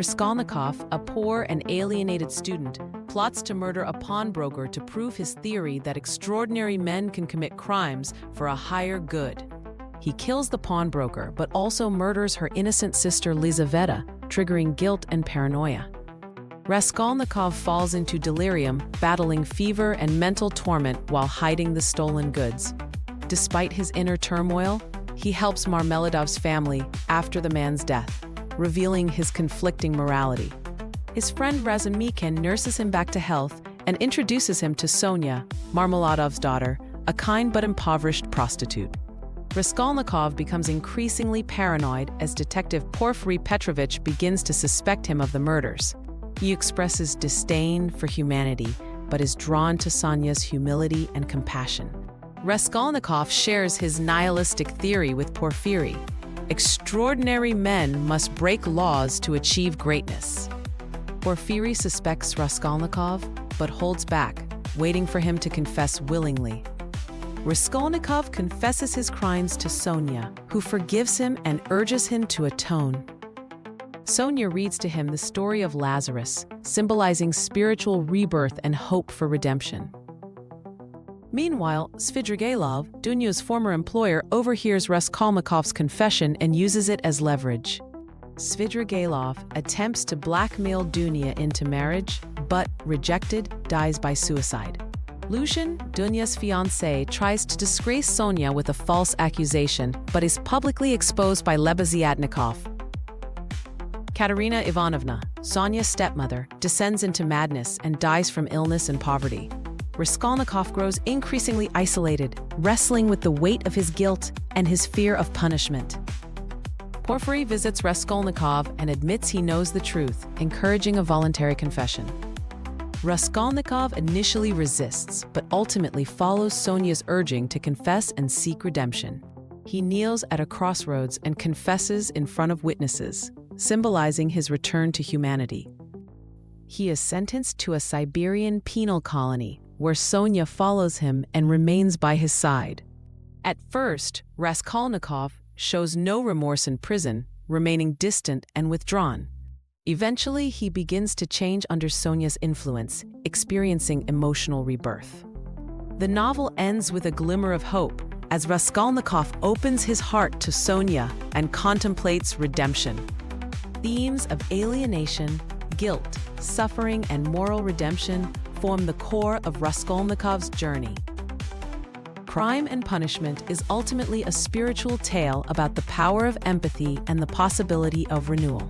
Raskolnikov, a poor and alienated student, plots to murder a pawnbroker to prove his theory that extraordinary men can commit crimes for a higher good. He kills the pawnbroker but also murders her innocent sister Lizaveta, triggering guilt and paranoia. Raskolnikov falls into delirium, battling fever and mental torment while hiding the stolen goods. Despite his inner turmoil, he helps Marmeladov's family after the man's death, revealing his conflicting morality. His friend Razumikin nurses him back to health and introduces him to Sonia, Marmeladov's daughter, a kind but impoverished prostitute. Raskolnikov becomes increasingly paranoid as Detective Porfiry Petrovich begins to suspect him of the murders. He expresses disdain for humanity, but is drawn to Sonia's humility and compassion. Raskolnikov shares his nihilistic theory with Porfiry. Extraordinary men must break laws to achieve greatness. Porfiry suspects Raskolnikov, but holds back, waiting for him to confess willingly. Raskolnikov confesses his crimes to Sonia, who forgives him and urges him to atone. Sonia reads to him the story of Lazarus, symbolizing spiritual rebirth and hope for redemption. Meanwhile, Svidrigailov, Dunya's former employer, overhears Raskolnikov's confession and uses it as leverage. Svidrigailov attempts to blackmail Dunya into marriage, but, rejected, dies by suicide. Lushin, Dunya's fiancé, tries to disgrace Sonia with a false accusation, but is publicly exposed by Lebeziatnikov. Katerina Ivanovna, Sonia's stepmother, descends into madness and dies from illness and poverty. Raskolnikov grows increasingly isolated, wrestling with the weight of his guilt and his fear of punishment. Porfiry visits Raskolnikov and admits he knows the truth, encouraging a voluntary confession. Raskolnikov initially resists, but ultimately follows Sonia's urging to confess and seek redemption. He kneels at a crossroads and confesses in front of witnesses, symbolizing his return to humanity. He is sentenced to a Siberian penal colony, where Sonia follows him and remains by his side. At first, Raskolnikov shows no remorse in prison, remaining distant and withdrawn. Eventually, he begins to change under Sonia's influence, experiencing emotional rebirth. The novel ends with a glimmer of hope, as Raskolnikov opens his heart to Sonia and contemplates redemption. Themes of alienation, guilt, suffering, and moral redemption form the core of Raskolnikov's journey. Crime and Punishment is ultimately a spiritual tale about the power of empathy and the possibility of renewal.